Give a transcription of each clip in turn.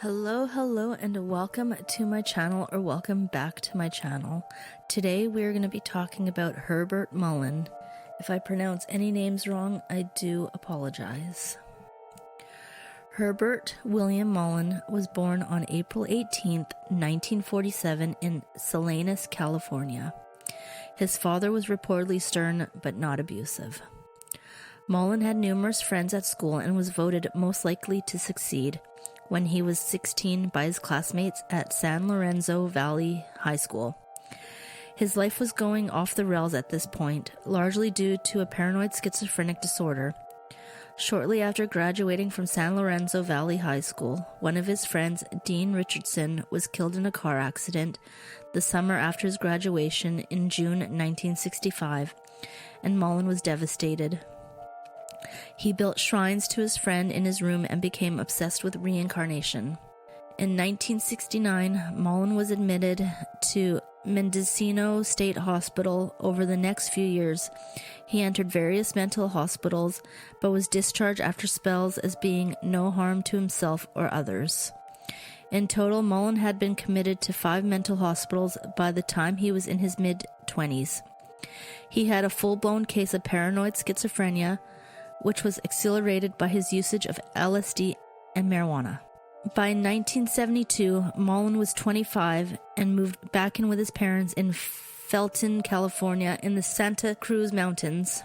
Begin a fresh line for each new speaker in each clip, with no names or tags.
Hello, and welcome to my channel, or welcome back to my channel. Today we're going to be talking about Herbert Mullin. If I pronounce any names wrong, I do apologize. Herbert William Mullin was born on April 18th, 1947 in Salinas, California. His father was reportedly stern but not abusive. Mullin had numerous friends at school and was voted most likely to succeed when he was 16 by his classmates at San Lorenzo Valley High School. His life was going off the rails at this point, largely due to a paranoid schizophrenic disorder. Shortly after graduating from San Lorenzo Valley High School, one of his friends, Dean Richardson, was killed in a car accident the summer after his graduation in June 1965, and Mullin was devastated. He built shrines to his friend in his room and became obsessed with reincarnation. In 1969, Mullin was admitted to Mendocino State Hospital. Over the next few years, he entered various mental hospitals, but was discharged after spells as being no harm to himself or others. In total, Mullin had been committed to 5 mental hospitals by the time he was in his mid-20s. He had a full-blown case of paranoid schizophrenia, which was accelerated by his usage of LSD and marijuana. By 1972, Mullin was 25 and moved back in with his parents in Felton, California, in the Santa Cruz Mountains.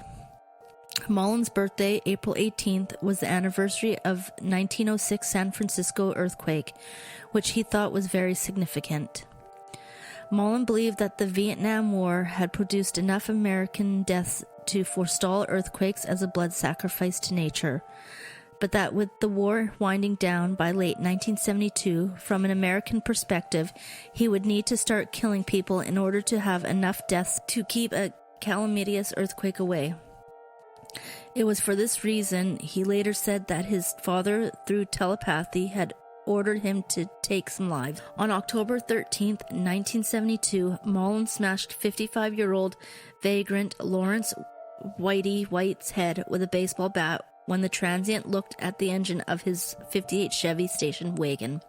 Mullin's birthday, April 18th, was the anniversary of 1906 San Francisco earthquake, which he thought was very significant. Mullin believed that the Vietnam War had produced enough American deaths to forestall earthquakes as a blood sacrifice to nature, but that with the war winding down by late 1972, from an American perspective, he would need to start killing people in order to have enough deaths to keep a calamitous earthquake away. It was for this reason, he later said, that his father, through telepathy, had ordered him to take some lives. On October 13th, 1972, Mullin smashed 55-year-old vagrant Lawrence Whitey White's head with a baseball bat when the transient looked at the engine of his 58 Chevy station wagon.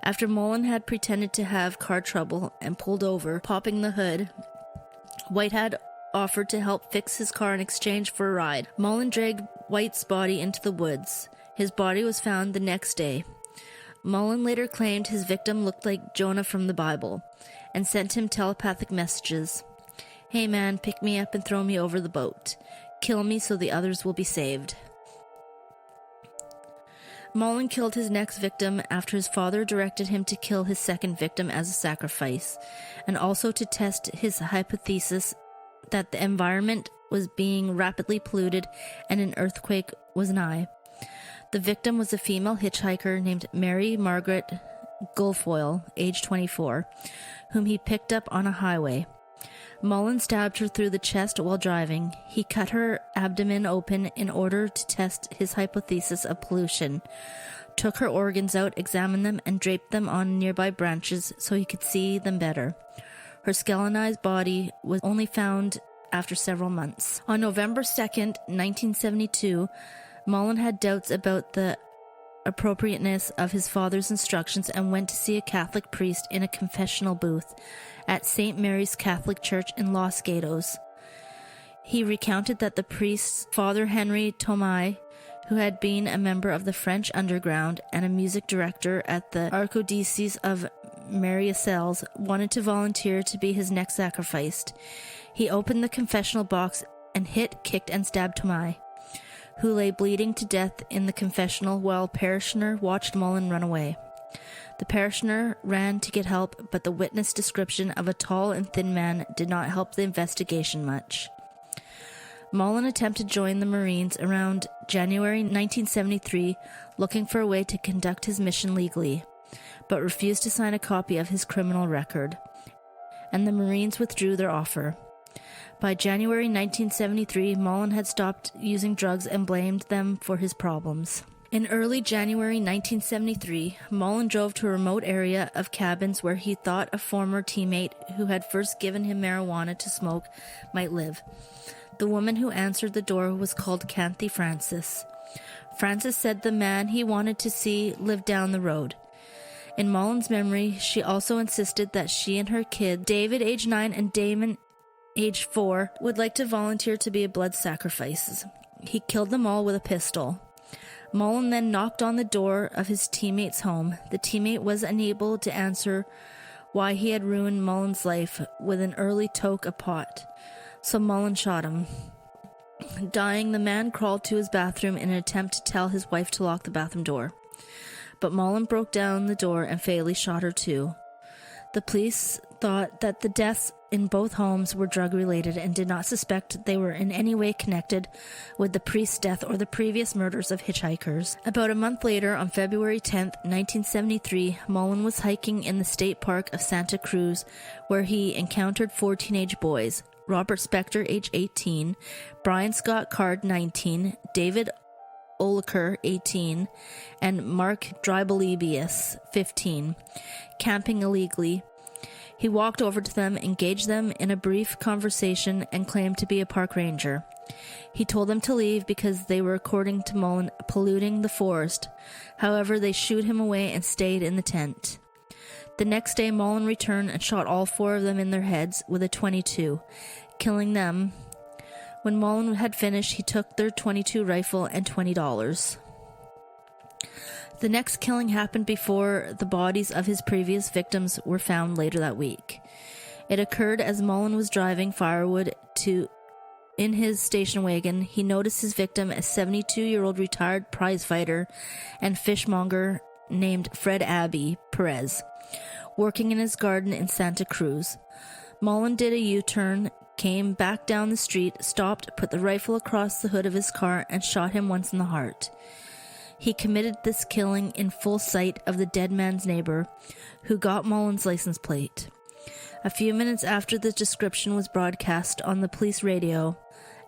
After Mullin had pretended to have car trouble and pulled over, popping the hood, White had offered to help fix his car in exchange for a ride. Mullin dragged White's body into the woods. His body was found the next day. Mullin later claimed his victim looked like Jonah from the Bible and sent him telepathic messages. "Hey man, pick me up and throw me over the boat. Kill me so the others will be saved." Mullin killed his next victim after his father directed him to kill his second victim as a sacrifice, and also to test his hypothesis that the environment was being rapidly polluted and an earthquake was nigh. The victim was a female hitchhiker named Mary Margaret Guilfoyle, age 24, whom he picked up on a highway. Mullin stabbed her through the chest while driving. He cut her abdomen open in order to test his hypothesis of pollution, took her organs out, examined them, and draped them on nearby branches so he could see them better. Her skeletonized body was only found after several months. On November 2nd, 1972, Mullin had doubts about the appropriateness of his father's instructions and went to see a Catholic priest in a confessional booth at St. Mary's Catholic Church in Los Gatos. He recounted that the priest, Father Henry Tomei, who had been a member of the French underground and a music director at the Archdiocese of Mariazelles, wanted to volunteer to be his next sacrifice. He opened the confessional box and hit, kicked, and stabbed Tomei, who lay bleeding to death in the confessional while parishioner watched Mullin run away. The parishioner ran to get help, but the witness description of a tall and thin man did not help the investigation much. Mullin attempted to join the Marines around January 1973, looking for a way to conduct his mission legally, but refused to sign a copy of his criminal record, and the Marines withdrew their offer. By January 1973, Mullin had stopped using drugs and blamed them for his problems. In early January 1973, Mullin drove to a remote area of cabins where he thought a former teammate who had first given him marijuana to smoke might live. The woman who answered the door was called Kathy Francis. Francis said the man he wanted to see lived down the road. In Mullin's memory, she also insisted that she and her kid, David, age 9, and Damon, age 4, would like to volunteer to be a blood sacrifice. He killed them all with a pistol. Mullin then knocked on the door of his teammate's home. The teammate was unable to answer why he had ruined Mullin's life with an early toke a pot, so Mullin shot him. Dying, the man crawled to his bathroom in an attempt to tell his wife to lock the bathroom door. But Mullin broke down the door and fatally shot her too. The police thought that the deaths in both homes were drug-related and did not suspect they were in any way connected with the priest's death or the previous murders of hitchhikers. About a month later, on February 10, 1973, Mullin was hiking in the state park of Santa Cruz, where he encountered 4 teenage boys: Robert Spector, age 18, Brian Scott Card, 19, David Oliker, 18, and Mark Drybelebius, 15, camping illegally. He walked over to them, engaged them in a brief conversation, and claimed to be a park ranger. He told them to leave because they were, according to Mullin, polluting the forest. However, they shooed him away and stayed in the tent. The next day, Mullin returned and shot all 4 of them in their heads with a .22, killing them. When Mullin had finished, he took their .22 rifle and $20. The next killing happened before the bodies of his previous victims were found later that week. It occurred as Mullin was driving firewood in his station wagon. He noticed his victim, a 72-year-old retired prizefighter and fishmonger named Fred Abbey Perez, working in his garden in Santa Cruz. Mullin did a U-turn, came back down the street, stopped, put the rifle across the hood of his car, and shot him once in the heart. He committed this killing in full sight of the dead man's neighbor, who got Mullin's license plate. A few minutes after the description was broadcast on the police radio,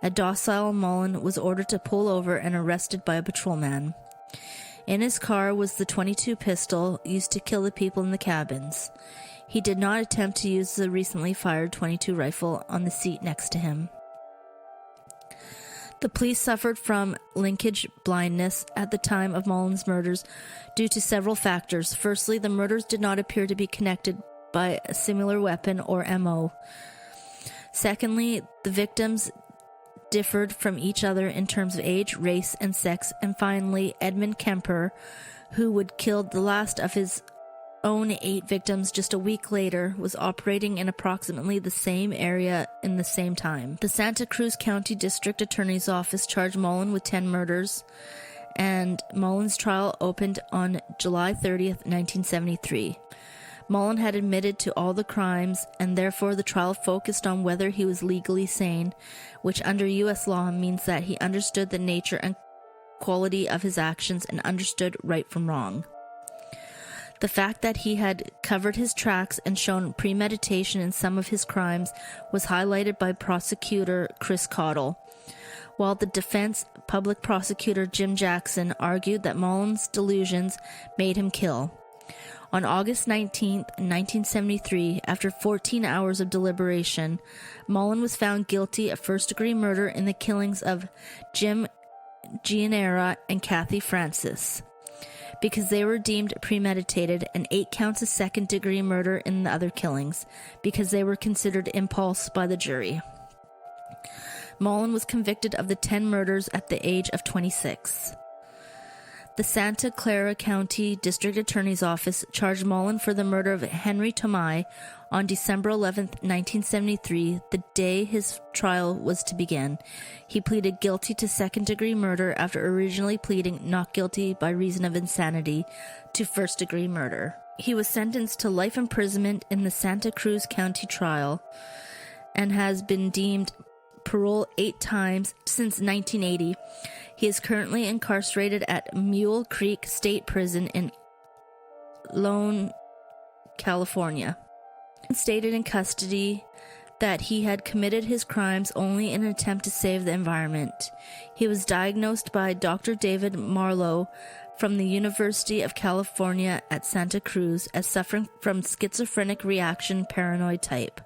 a docile Mullin was ordered to pull over and arrested by a patrolman. In his car was the .22 pistol used to kill the people in the cabins. He did not attempt to use the recently fired .22 rifle on the seat next to him. The police suffered from linkage blindness at the time of Mullin's murders due to several factors. Firstly, the murders did not appear to be connected by a similar weapon or MO. Secondly, the victims differed from each other in terms of age, race, and sex. And finally, Edmund Kemper, who would kill the last of his own 8 victims just a week later, was operating in approximately the same area in the same time. The Santa Cruz County District Attorney's Office charged Mullin with 10 murders, and Mullin's trial opened on July 30th, 1973. Mullin had admitted to all the crimes, and therefore the trial focused on whether he was legally sane, which under U.S. law means that he understood the nature and quality of his actions and understood right from wrong. The fact that he had covered his tracks and shown premeditation in some of his crimes was highlighted by prosecutor Chris Cottle, while the defense public prosecutor Jim Jackson argued that Mullin's delusions made him kill. On August 19, 1973, after 14 hours of deliberation, Mullin was found guilty of first-degree murder in the killings of Jim Gianera and Kathy Francis, because they were deemed premeditated, and 8 counts of second-degree murder in the other killings, because they were considered impulse by the jury. Mullin was convicted of the 10 murders at the age of 26. The Santa Clara County District Attorney's Office charged Mullin for the murder of Henry Tomei on December 11, 1973, the day his trial was to begin. He pleaded guilty to second-degree murder after originally pleading not guilty by reason of insanity to first-degree murder. He was sentenced to life imprisonment in the Santa Cruz County trial and has been deemed parole 8 times since 1980. He is currently incarcerated at Mule Creek State Prison in Lone, California. He stated in custody that he had committed his crimes only in an attempt to save the environment. He was diagnosed by Dr. David Marlowe from the University of California at Santa Cruz as suffering from schizophrenic reaction paranoid type.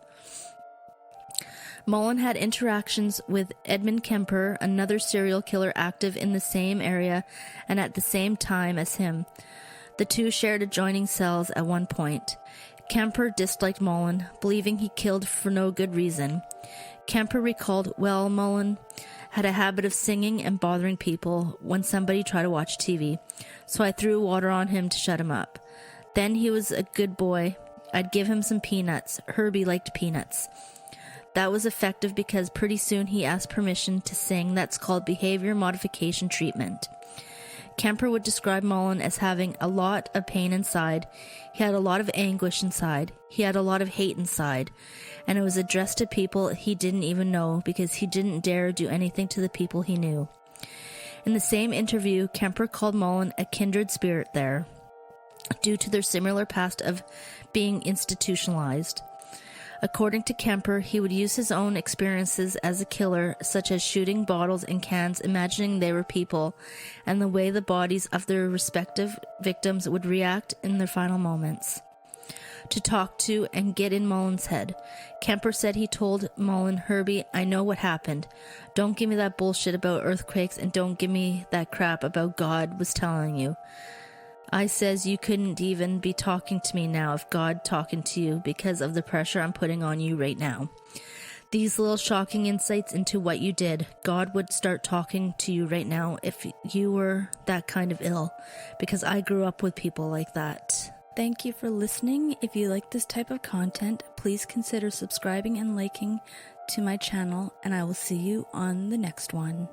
Mullin had interactions with Edmund Kemper, another serial killer active in the same area and at the same time as him. The two shared adjoining cells at one point. Kemper disliked Mullin, believing he killed for no good reason. Kemper recalled, well, Mullin had a habit of singing and bothering people when somebody tried to watch TV, so I threw water on him to shut him up. Then he was a good boy. I'd give him some peanuts. Herbie liked peanuts. That was effective because pretty soon he asked permission to sing. That's called behavior modification treatment. Kemper would describe Mullin as having a lot of pain inside. He had a lot of anguish inside. He had a lot of hate inside. And it was addressed to people he didn't even know because he didn't dare do anything to the people he knew. In the same interview, Kemper called Mullin a kindred spirit there, due to their similar past of being institutionalized. According to Kemper, he would use his own experiences as a killer, such as shooting bottles and cans, imagining they were people, and the way the bodies of their respective victims would react in their final moments, to talk to and get in Mullin's head. Kemper said he told Mullin, Herbie, I know what happened. Don't give me that bullshit about earthquakes, and don't give me that crap about God was telling you. I says you couldn't even be talking to me now if God talking to you because of the pressure I'm putting on you right now. These little shocking insights into what you did, God would start talking to you right now if you were that kind of ill, because I grew up with people like that. Thank you for listening. If you like this type of content, please consider subscribing and liking to my channel, and I will see you on the next one.